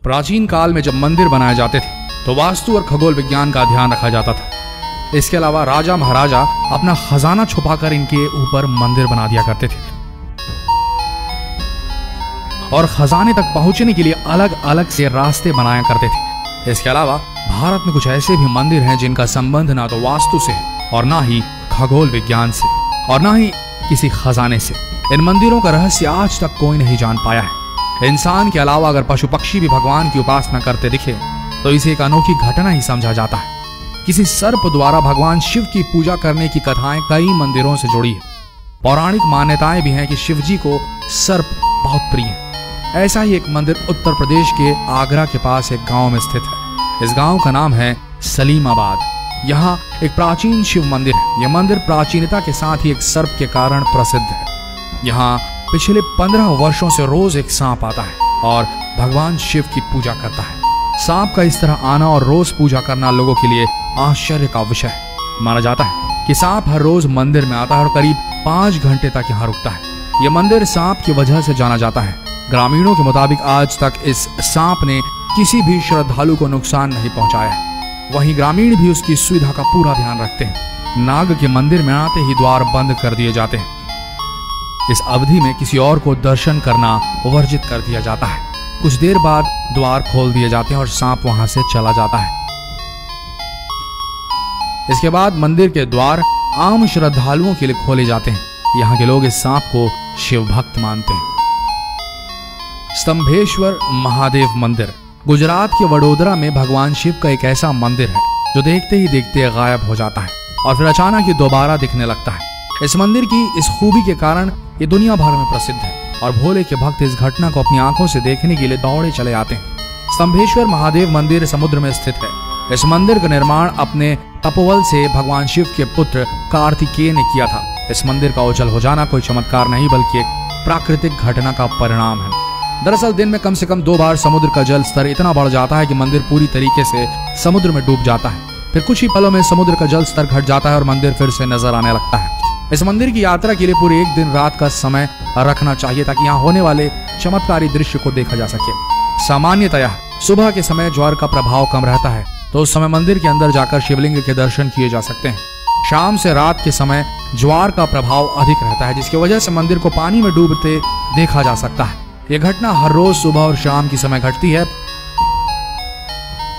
प्राचीन काल में जब मंदिर बनाए जाते थे तो वास्तु और खगोल विज्ञान का ध्यान रखा जाता था। इसके अलावा राजा महाराजा अपना खजाना छुपाकर इनके ऊपर मंदिर बना दिया करते थे और खजाने तक पहुंचने के लिए अलग अलग से रास्ते बनाया करते थे। इसके अलावा भारत में कुछ ऐसे भी मंदिर हैं जिनका संबंध ना तो वास्तु से है और ना ही खगोल विज्ञान से और ना ही किसी खजाने से। इन मंदिरों का रहस्य आज तक कोई नहीं जान पाया है। इंसान के अलावा अगर पशु पक्षी भी भगवान की उपासना करते दिखे तो इसे एक अनोखी घटना ही समझा जाता है। किसी सर्प द्वारा भगवान शिव की पूजा करने की कथाएं कई मंदिरों से जुड़ी है। पौराणिक मान्यताएं भी हैं कि शिव जी को सर्प बहुत प्रिय है। ऐसा ही एक मंदिर उत्तर प्रदेश के आगरा के पास एक गांव में स्थित है। इस गांव का नाम है सलीमाबाद। यहाँ एक प्राचीन शिव मंदिर है। यह मंदिर प्राचीनता के साथ ही एक सर्प के कारण प्रसिद्ध है। यहाँ पिछले 15 वर्षों से रोज एक सांप आता है और भगवान शिव की पूजा करता है। सांप का इस तरह आना और रोज पूजा करना लोगों के लिए आश्चर्य का विषय है। माना जाता है कि सांप हर रोज मंदिर में आता है और करीब 5 घंटे तक यहाँ रुकता है। यह मंदिर सांप की वजह से जाना जाता है। ग्रामीणों के मुताबिक आज तक इस सांप ने किसी भी श्रद्धालु को नुकसान नहीं पहुंचाया है। वहीं ग्रामीण भी उसकी सुविधा का पूरा ध्यान रखते हैं। नाग के मंदिर में आते ही द्वार बंद कर दिए जाते हैं। इस अवधि में किसी और को दर्शन करना वर्जित कर दिया जाता है। कुछ देर बाद द्वार खोल दिए जाते हैं और सांप वहां से चला जाता है। इसके बाद मंदिर के द्वार आम श्रद्धालुओं के लिए खोले जाते हैं। यहाँ के लोग इस सांप को शिव भक्त मानते हैं। स्तंभेश्वर महादेव मंदिर गुजरात के वडोदरा में भगवान शिव का एक ऐसा मंदिर है जो देखते ही देखते गायब हो जाता है और फिर अचानक ही दोबारा दिखने लगता है। इस मंदिर की इस खूबी के कारण ये दुनिया भर में प्रसिद्ध है और भोले के भक्त इस घटना को अपनी आंखों से देखने के लिए दौड़े चले आते हैं। स्तंभेश्वर महादेव मंदिर समुद्र में स्थित है। इस मंदिर का निर्माण अपने तपोबल से भगवान शिव के पुत्र कार्तिकेय ने किया था। इस मंदिर का ओझल हो जाना कोई चमत्कार नहीं बल्कि एक प्राकृतिक घटना का परिणाम है। दरअसल दिन में कम से कम 2 बार समुद्र का जल स्तर इतना बढ़ जाता है कि मंदिर पूरी तरीके से समुद्र में डूब जाता है। फिर कुछ ही पलों में समुद्र का जल स्तर घट जाता है और मंदिर फिर से नजर आने लगता है। इस मंदिर की यात्रा के लिए पूरे 1 दिन रात का समय रखना चाहिए ताकि यहाँ होने वाले चमत्कारी दृश्य को देखा जा सके। सामान्यतया सुबह के समय ज्वार का प्रभाव कम रहता है तो उस समय मंदिर के अंदर जाकर शिवलिंग के दर्शन किए जा सकते हैं। शाम से रात के समय ज्वार का प्रभाव अधिक रहता है जिसकी वजह से मंदिर को पानी में डूबते देखा जा सकता है। यह घटना हर रोज सुबह और शाम की समय घटती है।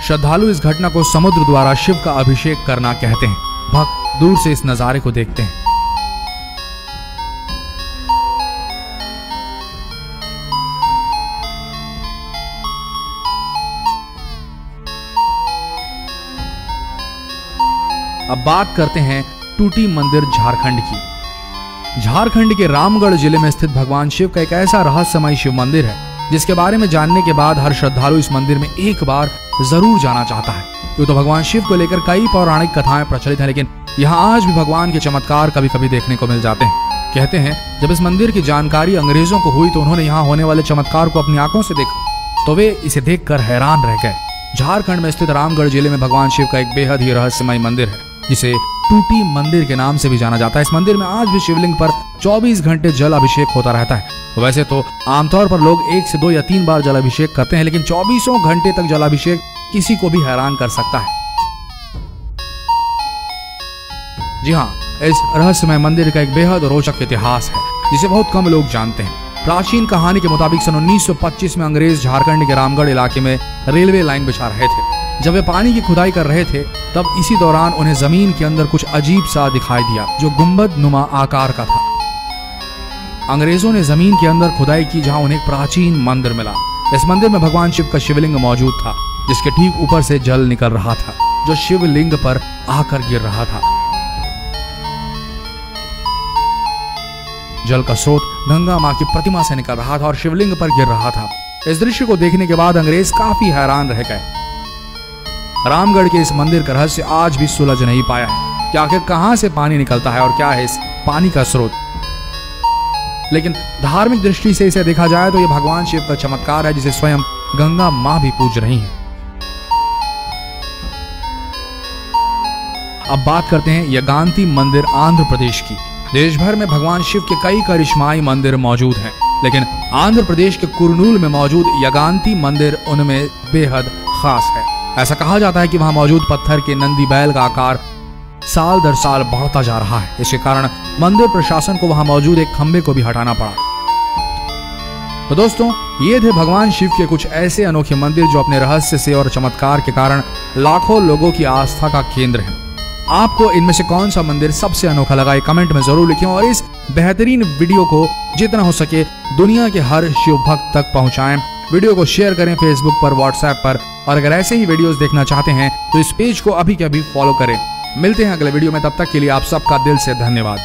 श्रद्धालु इस घटना को समुद्र द्वारा शिव का अभिषेक करना कहते हैं। भक्त दूर से इस नजारे को देखते हैं। अब बात करते हैं टूटी मंदिर झारखंड की। झारखंड के रामगढ़ जिले में स्थित भगवान शिव का एक ऐसा रहस्यमय शिव मंदिर है जिसके बारे में जानने के बाद हर श्रद्धालु इस मंदिर में एक बार जरूर जाना चाहता है। यूं तो भगवान शिव को लेकर कई पौराणिक कथाएं प्रचलित हैं लेकिन यहाँ आज भी भगवान के चमत्कार कभी कभी देखने को मिल जाते हैं। कहते हैं जब इस मंदिर की जानकारी अंग्रेजों को हुई तो उन्होंने यहाँ होने वाले चमत्कार को अपनी आंखों से देखा तो वे इसे देखकर हैरान रह गए। झारखंड में स्थित रामगढ़ जिले में भगवान शिव का एक बेहद ही रहस्यमय मंदिर है जिसे टूटी मंदिर के नाम से भी जाना जाता है। इस मंदिर में आज भी शिवलिंग पर 24 घंटे जल अभिषेक होता रहता है। वैसे तो आमतौर पर लोग 1 से 2 या 3 बार जल अभिषेक करते हैं लेकिन 24 घंटे तक जल अभिषेक किसी को भी हैरान कर सकता है। जी हाँ, इस रहस्यमय मंदिर का एक बेहद रोचक इतिहास है जिसे बहुत कम लोग जानते हैं। प्राचीन कहानी के मुताबिक सन 1925 में अंग्रेज झारखंड के रामगढ़ इलाके में रेलवे लाइन बिछा रहे थे। जब वे पानी की खुदाई कर रहे थे तब इसी दौरान उन्हें जमीन के अंदर कुछ अजीब सा दिखाई दिया जो गुंबद नुमा आकार का था। अंग्रेजों ने जमीन के अंदर खुदाई की जहां उन्हें एक प्राचीन मंदिर मिला। इस मंदिर में भगवान शिव का शिवलिंग मौजूद था जिसके ठीक ऊपर से जल निकल रहा था जो शिवलिंग पर आकर गिर रहा था। जल का स्रोत गंगा मां की प्रतिमा से निकल रहा था और शिवलिंग पर गिर रहा था। इस दृश्य को देखने के बाद अंग्रेज काफी हैरान रह गए। रामगढ़ के इस मंदिर का रहस्य आज भी सुलझ नहीं पाया है कि आखिर कहां से पानी निकलता है और क्या है इस पानी का स्रोत। लेकिन धार्मिक दृष्टि से इसे देखा जाए तो यह भगवान शिव का चमत्कार है जिसे स्वयं गंगा मां भी पूज रही हैं। अब बात करते हैं यगांती मंदिर आंध्र प्रदेश की। देश भर में भगवान शिव के कई करिश्माई मंदिर मौजूद हैं। लेकिन आंध्र प्रदेश के कुरनूल में मौजूद यगांती मंदिर उनमें बेहद खास है। ऐसा कहा जाता है कि वहां मौजूद पत्थर के नंदी बैल का आकार साल दर साल बढ़ता जा रहा है। इसके कारण मंदिर प्रशासन को वहां मौजूद एक खंबे को भी हटाना पड़ा। तो दोस्तों, ये थे भगवान शिव के कुछ ऐसे अनोखे मंदिर जो अपने रहस्य से और चमत्कार के कारण लाखों लोगों की आस्था का केंद्र है। आपको इनमें से कौन सा मंदिर सबसे अनोखा लगा, ये कमेंट में जरूर लिखें और इस बेहतरीन वीडियो को जितना हो सके दुनिया के हर शिव भक्त तक पहुंचाएं। वीडियो को शेयर करें फेसबुक पर, व्हाट्सएप पर, और अगर ऐसे ही वीडियोस देखना चाहते हैं तो इस पेज को अभी के अभी फॉलो करें। मिलते हैं अगले वीडियो में, तब तक के लिए आप सबका दिल से धन्यवाद।